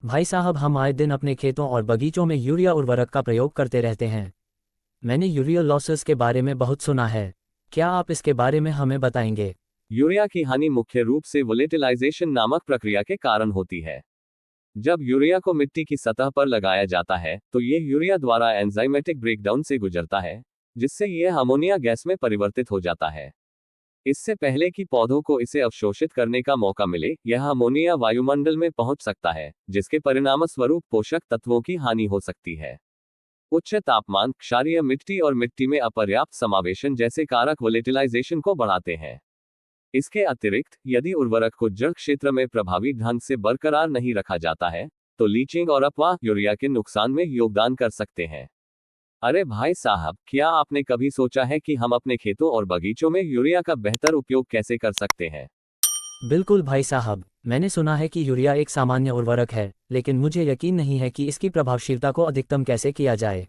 भाई साहब, हम आए दिन अपने खेतों और बगीचों में यूरिया उर्वरक का प्रयोग करते रहते हैं। मैंने यूरिया लॉसेस के बारे में बहुत सुना है। क्या आप इसके बारे में हमें बताएंगे? यूरिया की हानि मुख्य रूप से वोलेटिलाइजेशन नामक प्रक्रिया के कारण होती है। जब यूरिया को मिट्टी की सतह पर लगाया जाता है तो ये यूरिया द्वारा एंजाइमेटिक ब्रेकडाउन से गुजरता है, जिससे यह अमोनिया गैस में परिवर्तित हो जाता है। इससे पहले कि पौधों को इसे अवशोषित करने का मौका मिले, यह अमोनिया वायुमंडल में पहुंच सकता है, जिसके परिणामस्वरूप पोषक तत्वों की हानि हो सकती है। उच्च तापमान, क्षारीय मिट्टी और मिट्टी में अपर्याप्त समावेशन जैसे कारक वोलेटिलाइजेशन को बढ़ाते हैं। इसके अतिरिक्त, यदि उर्वरक को जड़ क्षेत्र में प्रभावी ढंग से बरकरार नहीं रखा जाता है, तो लीचिंग और अपवाह यूरिया के नुकसान में योगदान कर सकते हैं। अरे भाई साहब, क्या आपने कभी सोचा है कि हम अपने खेतों और बगीचों में यूरिया का बेहतर उपयोग कैसे कर सकते हैं? बिल्कुल भाई साहब, मैंने सुना है कि यूरिया एक सामान्य उर्वरक है, लेकिन मुझे यकीन नहीं है कि इसकी प्रभावशीलता को अधिकतम कैसे किया जाए।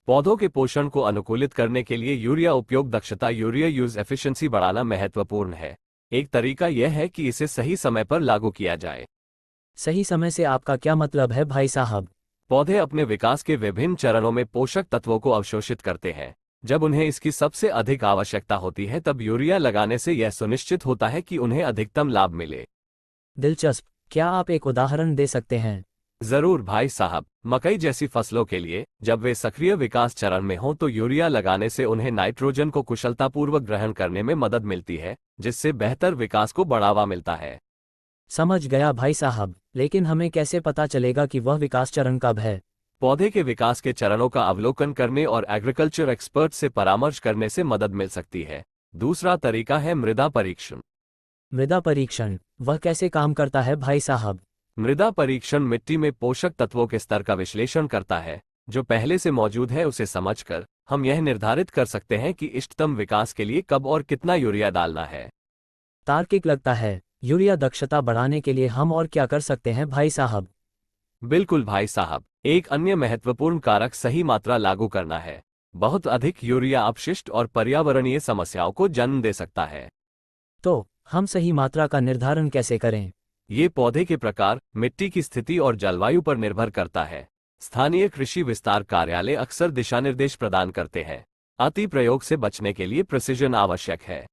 पौधों के पोषण को अनुकूलित करने के लिए यूरिया उपयोग दक्षता यूरिया यूज एफिशिएंसी बढ़ाना महत्वपूर्ण है। एक तरीका यह है कि इसे सही समय पर लागू किया जाए। सही समय से आपका क्या मतलब है भाई साहब? पौधे अपने विकास के विभिन्न चरणों में पोषक तत्वों को अवशोषित करते हैं। जब उन्हें इसकी सबसे अधिक आवश्यकता होती है, तब यूरिया लगाने से यह सुनिश्चित होता है कि उन्हें अधिकतम लाभ मिले। दिलचस्प। क्या आप एक उदाहरण दे सकते हैं? जरूर भाई साहब, मकई जैसी फसलों के लिए जब वे सक्रिय विकास चरण में हों तो यूरिया लगाने से उन्हें नाइट्रोजन को कुशलतापूर्वक ग्रहण करने में मदद मिलती है, जिससे बेहतर विकास को बढ़ावा मिलता है। समझ गया भाई साहब, लेकिन हमें कैसे पता चलेगा कि वह विकास चरण कब है? पौधे के विकास के चरणों का अवलोकन करने और एग्रीकल्चर एक्सपर्ट से परामर्श करने से मदद मिल सकती है। दूसरा तरीका है मृदा परीक्षण। मृदा परीक्षण, वह कैसे काम करता है भाई साहब? मृदा परीक्षण मिट्टी में पोषक तत्वों के स्तर का विश्लेषण करता है। जो पहले से मौजूद है उसे समझकर हम यह निर्धारित कर सकते हैं कि इष्टतम विकास के लिए कब और कितना यूरिया डालना है। तार्किक लगता है। यूरिया दक्षता बढ़ाने के लिए हम और क्या कर सकते हैं भाई साहब? बिल्कुल भाई साहब, एक अन्य महत्वपूर्ण कारक सही मात्रा लागू करना है। बहुत अधिक यूरिया अपशिष्ट और पर्यावरणीय समस्याओं को जन्म दे सकता है। तो हम सही मात्रा का निर्धारण कैसे करें? ये पौधे के प्रकार, मिट्टी की स्थिति और जलवायु पर निर्भर करता है। स्थानीय कृषि विस्तार कार्यालय अक्सर दिशानिर्देश प्रदान करते हैं। अति प्रयोग से बचने के लिए प्रिसिजन आवश्यक है।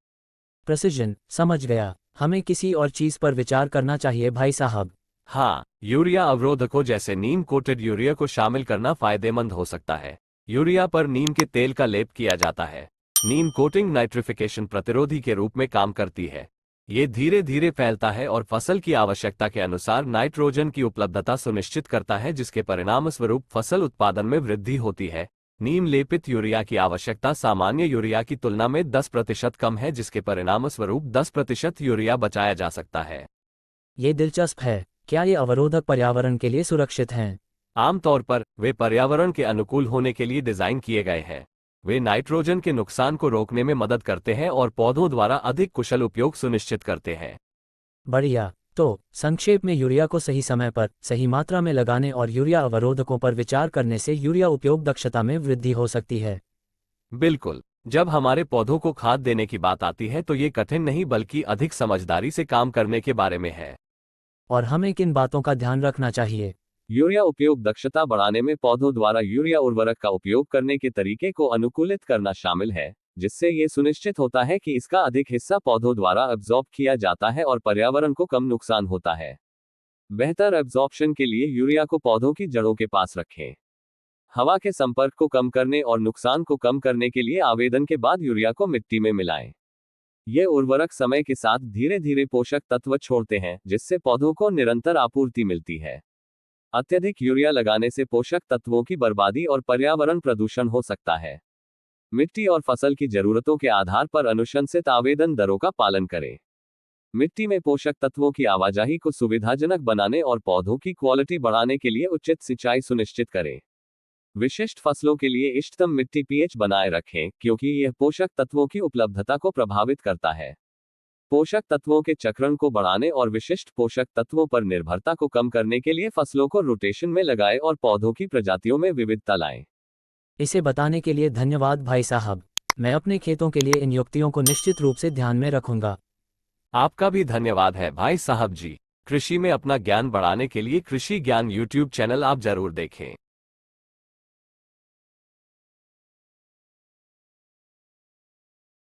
प्रेसिजन, समझ गया। हमें किसी और चीज पर विचार करना चाहिए भाई साहब? हाँ, यूरिया अवरोधकों जैसे नीम कोटेड यूरिया को शामिल करना फायदेमंद हो सकता है। यूरिया पर नीम के तेल का लेप किया जाता है। नीम कोटिंग नाइट्रिफिकेशन प्रतिरोधी के रूप में काम करती है। ये धीरे धीरे फैलता है और फसल की आवश्यकता के अनुसार नाइट्रोजन की उपलब्धता सुनिश्चित करता है, जिसके परिणामस्वरूप फसल उत्पादन में वृद्धि होती है। नीम लेपित यूरिया की आवश्यकता सामान्य यूरिया की तुलना में 10% कम है, जिसके परिणामस्वरूप 10% यूरिया बचाया जा सकता है। ये दिलचस्प है। क्या ये अवरोधक पर्यावरण के लिए सुरक्षित हैं? आमतौर पर वे पर्यावरण के अनुकूल होने के लिए डिजाइन किए गए हैं। वे नाइट्रोजन के नुकसान को रोकने में मदद करते हैं और पौधों द्वारा अधिक कुशल उपयोग सुनिश्चित करते हैं। बढ़िया। तो संक्षेप में, यूरिया को सही समय पर सही मात्रा में लगाने और यूरिया अवरोधकों पर विचार करने से यूरिया उपयोग दक्षता में वृद्धि हो सकती है। बिल्कुल। जब हमारे पौधों को खाद देने की बात आती है तो ये कठिन नहीं बल्कि अधिक समझदारी से काम करने के बारे में है। और हमें किन बातों का ध्यान रखना चाहिए? यूरिया उपयोग दक्षता बढ़ाने में पौधों द्वारा यूरिया उर्वरक का उपयोग करने के तरीके को अनुकूलित करना शामिल है, जिससे ये सुनिश्चित होता है कि इसका अधिक हिस्सा पौधों द्वारा एब्जॉर्ब किया जाता है और पर्यावरण को कम नुकसान होता है। बेहतर एब्जॉर्प्शन के लिए यूरिया को पौधों की जड़ों के पास रखें। हवा के संपर्क को कम करने और नुकसान को कम करने के लिए आवेदन के बाद यूरिया को मिट्टी में मिलाएं। ये उर्वरक समय के साथ धीरे धीरे पोषक तत्व छोड़ते हैं, जिससे पौधों को निरंतर आपूर्ति मिलती है। अत्यधिक यूरिया लगाने से पोषक तत्वों की बर्बादी और पर्यावरण प्रदूषण हो सकता है। मिट्टी और फसल की जरूरतों के आधार पर अनुशंसित आवेदन दरों का पालन करें। मिट्टी में पोषक तत्वों की आवाजाही को सुविधाजनक बनाने और पौधों की क्वालिटी बढ़ाने के लिए उचित सिंचाई सुनिश्चित करें। विशिष्ट फसलों के लिए इष्टतम मिट्टी पीएच बनाए रखें, क्योंकि यह पोषक तत्वों की उपलब्धता को प्रभावित करता है। पोषक तत्वों के चक्रण को बढ़ाने और विशिष्ट पोषक तत्वों पर निर्भरता को कम करने के लिए फसलों को रोटेशन में लगाएं और पौधों की प्रजातियों में विविधता लाएं। इसे बताने के लिए धन्यवाद भाई साहब। मैं अपने खेतों के लिए इन युक्तियों को निश्चित रूप से ध्यान में रखूंगा। आपका भी धन्यवाद है भाई साहब जी। कृषि में अपना ज्ञान बढ़ाने के लिए कृषि ज्ञान यूट्यूब चैनल आप जरूर देखें।